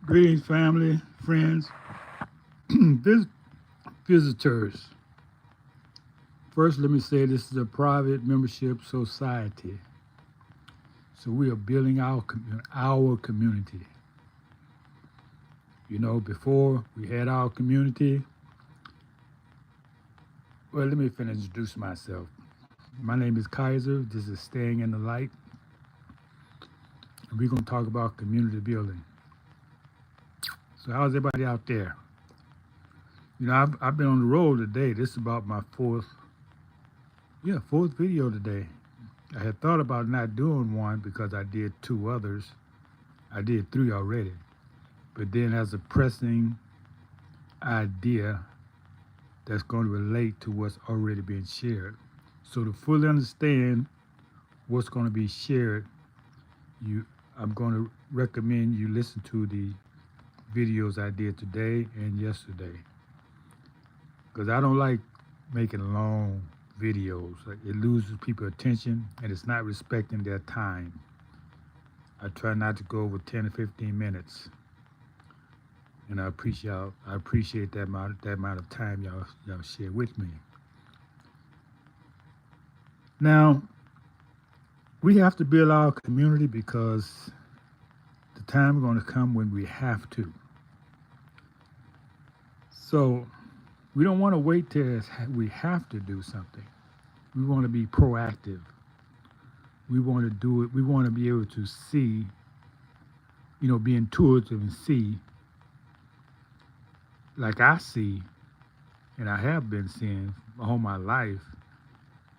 Greetings, family, friends, vis- visitors. First, let me say this is a private membership society. So we are building our community. You know, before we had our community, well, let me finish introduce myself. My name is Kaiser. This is Staying in the Light. And we're going to talk about community building. So, how's everybody out there? You know, I've been on the road today. This is about my fourth video today. I had thought about not doing one because I did two others. I did three already. But then as a pressing idea that's going to relate to what's already been shared. So to fully understand what's going to be shared, I'm going to recommend you listen to the videos I did today and yesterday. Because I don't like making long videos. Like it loses people attention and it's not respecting their time. I try not to go over 10 or 15 minutes. And I appreciate that amount of time y'all share with me. Now, we have to build our community because the time is going to come when we have to. So we don't want to wait till we have to do something. We want to be proactive. We want to do it. We want to be able to see, be intuitive and see, like I see, and I have been seeing all my life.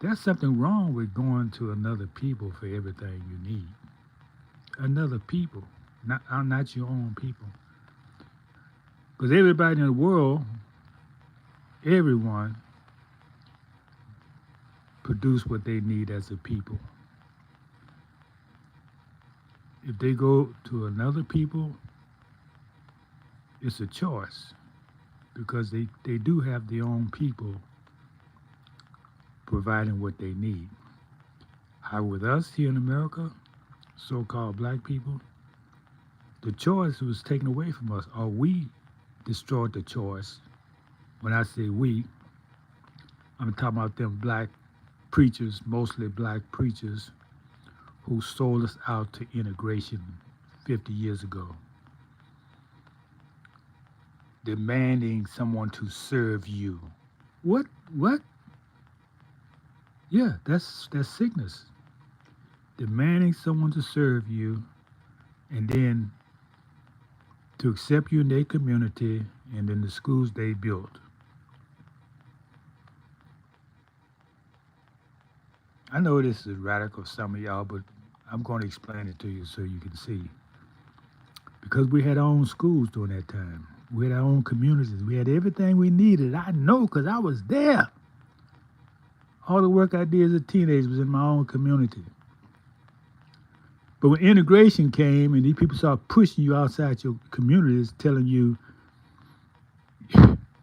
There's something wrong with going to another people for everything you need. Another people, not your own people. Because everybody in the world, everyone, produce what they need as a people. If they go to another people, it's a choice because they do have their own people providing what they need. How with us here in America, so-called black people, the choice was taken away from us, or we destroyed the choice. When I say we, I'm talking about them black preachers, mostly black preachers, who sold us out to integration 50 years ago, demanding someone to serve you. What? What? Yeah, that's sickness. Demanding someone to serve you and then to accept you in their community and in the schools they built. I know this is radical for some of y'all, but I'm going to explain it to you so you can see. Because we had our own schools during that time. We had our own communities. We had everything we needed. I know because I was there. All the work I did as a teenager was in my own community. But when integration came and these people started pushing you outside your communities, telling you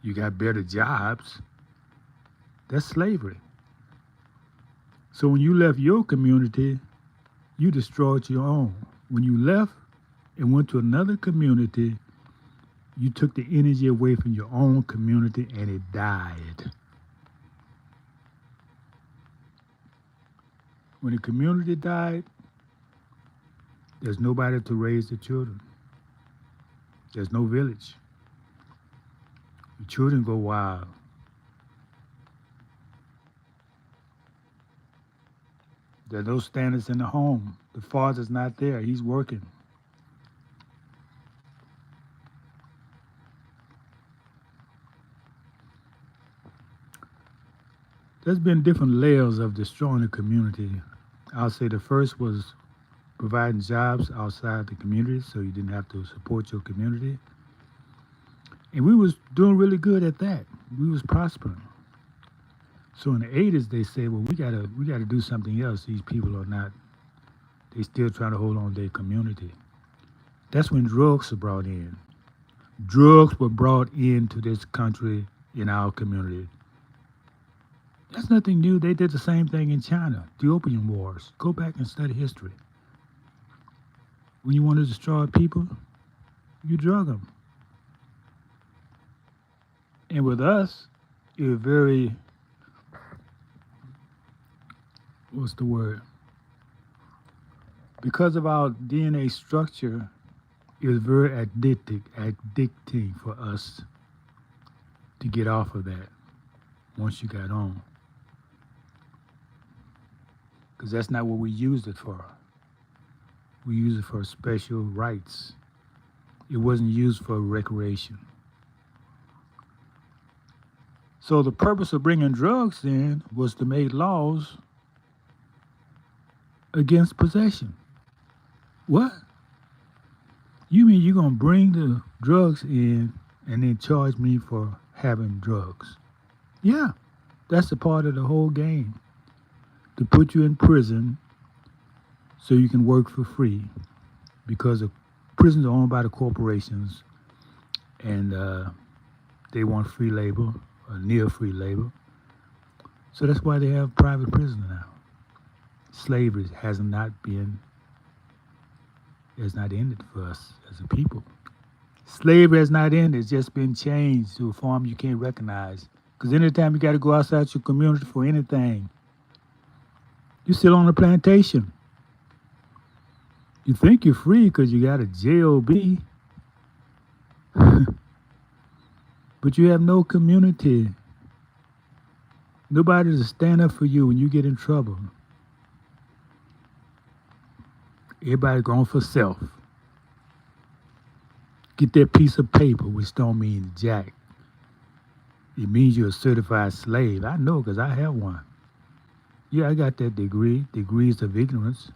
you got better jobs, that's slavery. So when you left your community, you destroyed your own. When you left and went to another community, you took the energy away from your own community and it died. When the community died, there's nobody to raise the children. There's no village. The children go wild. There's no standards in the home. The father's not there. He's working. There's been different layers of destroying the community. I'll say the first was providing jobs outside the community so you didn't have to support your community. And we was doing really good at that. We was prospering. So in the 80s they said, well, we gotta do something else. These people are not, they still trying to hold on to their community. That's when drugs were brought in. Drugs were brought into this country in our community. That's nothing new. They did the same thing in China, the Opium Wars. Go back and study history. When you want to destroy people, you drug them. And with us, it was very, what's the word? Because of our DNA structure, it was very addicting for us to get off of that once you got on. Because that's not what we used it for. We used it for special rights. It wasn't used for recreation. So the purpose of bringing drugs in was to make laws against possession. What? You mean you're going to bring the drugs in and then charge me for having drugs? Yeah, that's a part of the whole game. To put you in prison so you can work for free, because the prisons are owned by the corporations and they want free labor or near free labor. So that's why they have private prisons now. Slavery has not ended for us as a people. Slavery has not ended. It's just been changed to a form you can't recognize. Because anytime you got to go outside your community for anything, you're still on the plantation. You think you're free because you got a JOB, but you have no community. Nobody to stand up for you when you get in trouble. Everybody going for self. Get that piece of paper, which don't mean jack. It means you're a certified slave. I know because I have one. Yeah, I got that degree, degrees of ignorance.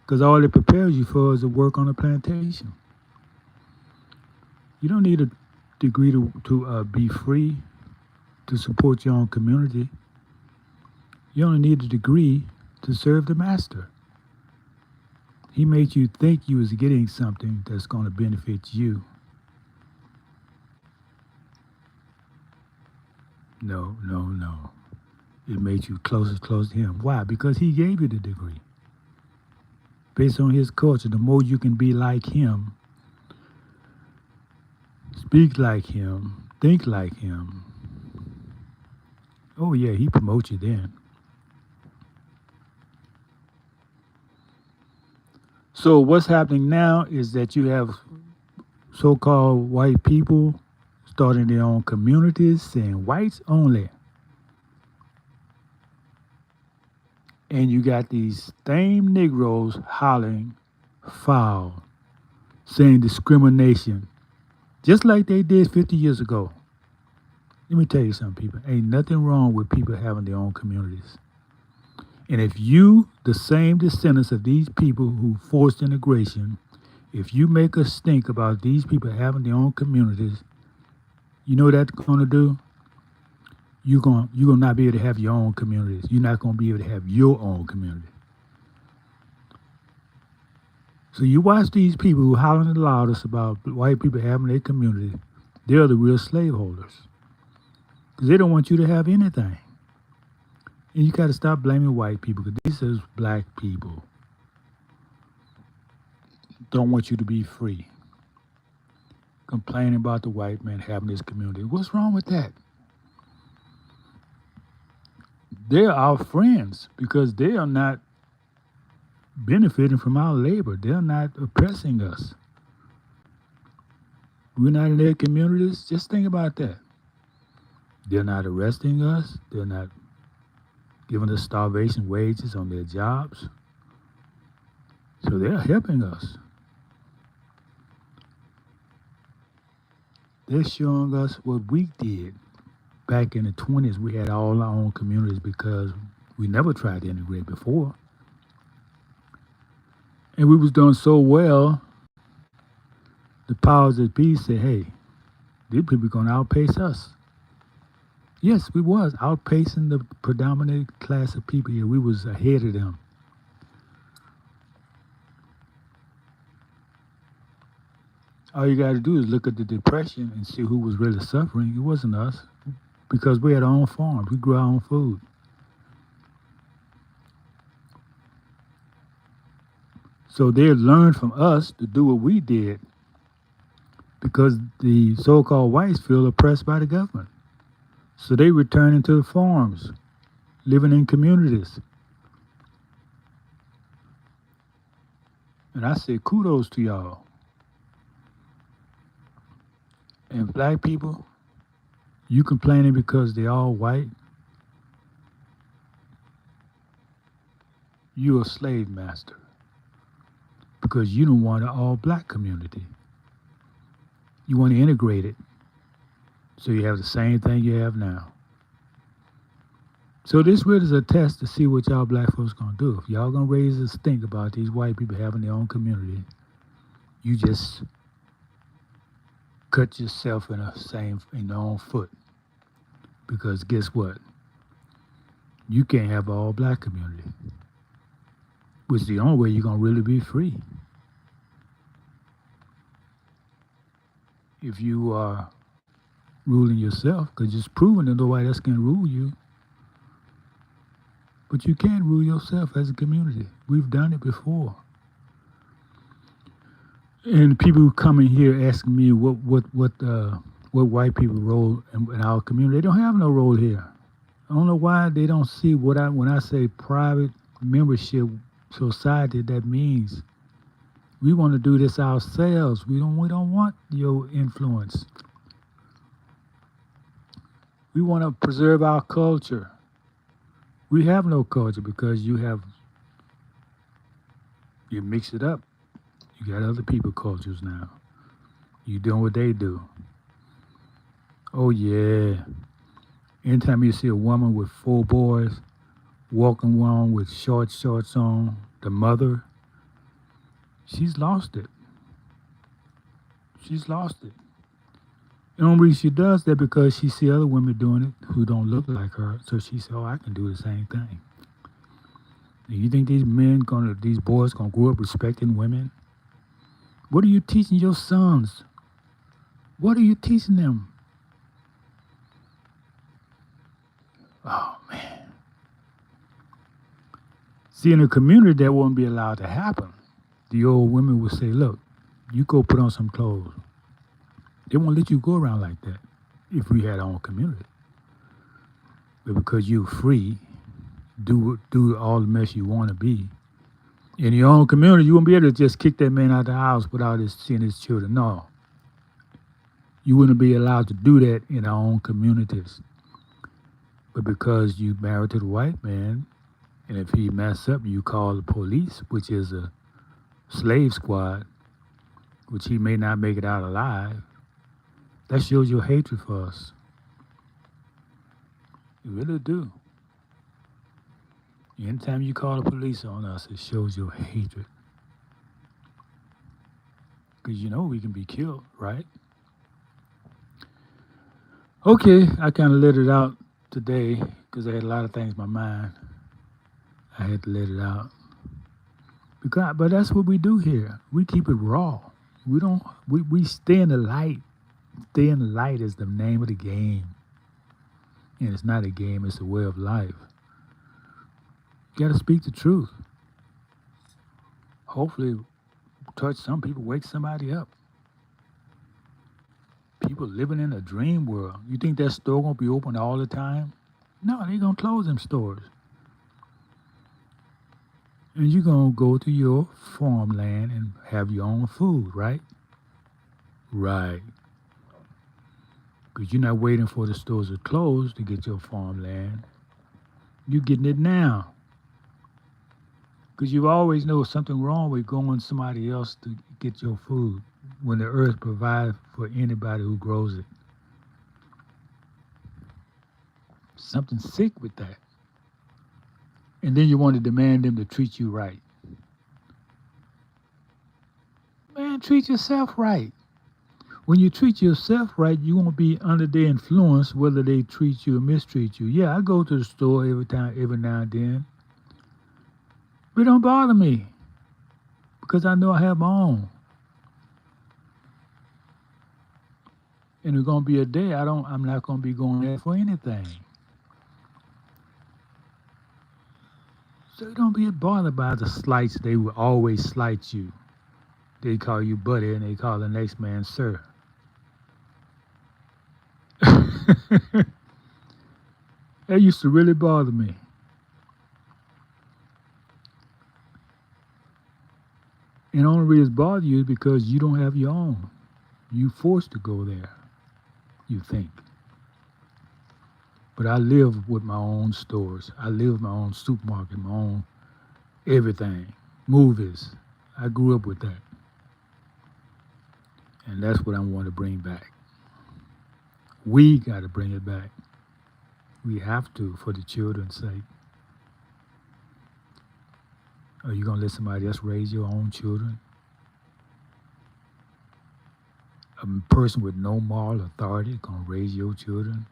Because all it prepares you for is to work on a plantation. You don't need a degree to be free, to support your own community. You only need a degree to serve the master. He made you think you was getting something that's going to benefit you. No. It made you closer to him. Why? Because he gave you the degree. Based on his culture, the more you can be like him, speak like him, think like him. Oh yeah, he promotes you then. So what's happening now is that you have so-called white people starting their own communities saying whites only. And you got these same Negroes hollering foul, saying discrimination, just like they did 50 years ago. Let me tell you something, people. Ain't nothing wrong with people having their own communities. And if you, the same descendants of these people who forced integration, if you make us think about these people having their own communities, you know what that's going to do? You're gonna not be able to have your own communities. You're not going to be able to have your own community. So you watch these people who hollering the loudest about white people having their community. They're the real slaveholders. Because they don't want you to have anything. And you got to stop blaming white people, because these are black people. Don't want you to be free. Complaining about the white man having his community. What's wrong with that? They're our friends because they are not benefiting from our labor. They're not oppressing us. We're not in their communities. Just think about that. They're not arresting us. They're not giving us starvation wages on their jobs. So they're helping us. They're showing us what we did. Back in the 20s, we had all our own communities because we never tried to integrate before. And we was doing so well, the powers that be said, hey, these people are going to outpace us. Yes, we was outpacing the predominant class of people here. We was ahead of them. All you got to do is look at the Depression and see who was really suffering. It wasn't us, because we had our own farms. We grew our own food. So they learned from us to do what we did because the so-called whites feel oppressed by the government. So they return into the farms, living in communities. And I say kudos to y'all. And black people, you complaining because they all white, you a slave master because you don't want an all black community. You want to integrate it so you have the same thing you have now. So this really is a test to see what y'all black folks gonna do. If y'all gonna raise a stink about these white people having their own community, you just cut yourself in your own foot. Because guess what? You can't have an all black community. Which is the only way you're gonna really be free. If you are ruling yourself, because it's proven that nobody else can rule you. But you can rule yourself as a community. We've done it before. And people who come in here asking me what white people role in our community, they don't have no role here. I don't know why they don't see when I say private membership society, that means we want to do this ourselves. We don't want your influence. We want to preserve our culture. We have no culture because you mix it up. You got other people cultures now. You doing what they do. Oh yeah. Anytime you see a woman with 4 boys walking along with shorts on, the mother, she's lost it. She's lost it. The only reason she does that because she see other women doing it who don't look like her, so she said, "Oh, I can do the same thing." And you think these boys gonna grow up respecting women? What are you teaching your sons? What are you teaching them? Oh man. See, in a community that wouldn't be allowed to happen. The old women would say, "Look, you go put on some clothes." They won't let you go around like that if we had our own community. But because you're free, do all the mess you want to be. In your own community, you won't be able to just kick that man out of the house without seeing his children. No. You wouldn't be allowed to do that in our own communities. But because you married to the white man, and if he mess up, you call the police, which is a slave squad, which he may not make it out alive. That shows your hatred for us. You really do. Anytime you call the police on us, it shows your hatred. Because you know we can be killed, right? Okay, I kind of let it out today because I had a lot of things in my mind. I had to let it out. But that's what we do here. We keep it raw. We stay in the light. Stay in the light is the name of the game. And it's not a game, it's a way of life. You got to speak the truth. Hopefully, touch some people, wake somebody up. People living in a dream world. You think that store gonna be open all the time? No, they gonna close them stores. And you're gonna go to your farmland and have your own food, right? Right. Because you're not waiting for the stores to close to get your farmland. You're getting it now. Because you always know something wrong with going somebody else to get your food when the earth provides for anybody who grows it. Something sick with that. And then you want to demand them to treat you right. Man, treat yourself right. When you treat yourself right, you won't be under their influence whether they treat you or mistreat you. Yeah, I go to the store every now and then. But it don't bother me because I know I have my own. And there's gonna be a day I'm not gonna be going there for anything. So don't be bothered by the slights. They will always slight you. They call you buddy and they call the next man sir. That used to really bother me. And the only reason it bothers you is because you don't have your own. You forced to go there, you think. But I live with my own stores. I live with my own supermarket, my own everything. Movies. I grew up with that. And that's what I want to bring back. We got to bring it back. We have to for the children's sake. Are you going to let somebody else raise your own children? A person with no moral authority going to raise your children?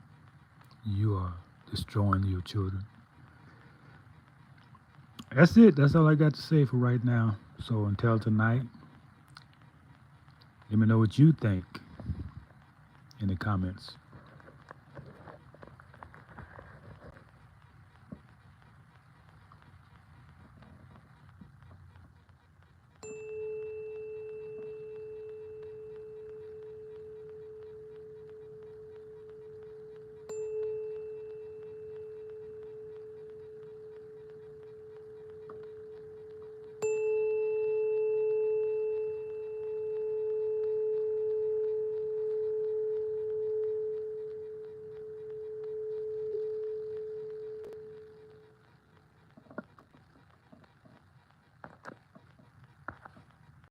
You are destroying your children. That's it. That's all I got to say for right now. So until tonight, let me know what you think in the comments.